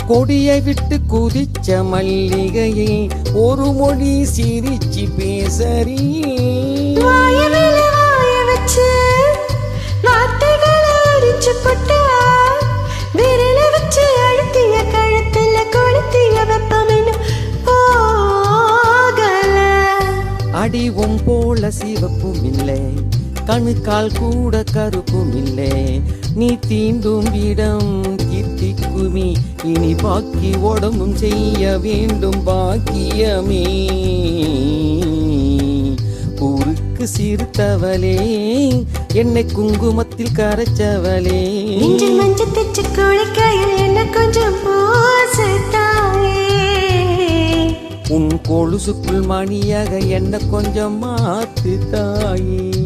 கொடியை விட்டு குதிச்ச மல்லிகையை ஒரு மொழி சிரிச்சு பேசறி வச்சு வார்த்தைகளை அடிச்சு போட்ட விரல வச்சு அழுத்திய கழுத்துல கொளுத்திய வெப்பமின்னு போகல. அடிவும் போல சிவப்பும் இல்லை, கணுக்கால் கூட கருப்பும் இல்லை, நீ தீண்டும் இடம் தித்திக்குமி, இனி பாக்கி உடம்பும் செய்ய வேண்டும் பாக்கியமே. ஊருக்கு சிறுத்தவளே, என்னை குங்குமத்தில் கரைச்சவளே, நெஞ்சில் மஞ்சள் தெச்சு குளிக்கையில் என்ன கொஞ்சம் பூசத்தாயே. உன் கொலுசுக்குள் மணியாக என்ன கொஞ்சம் மாத்து தாயே.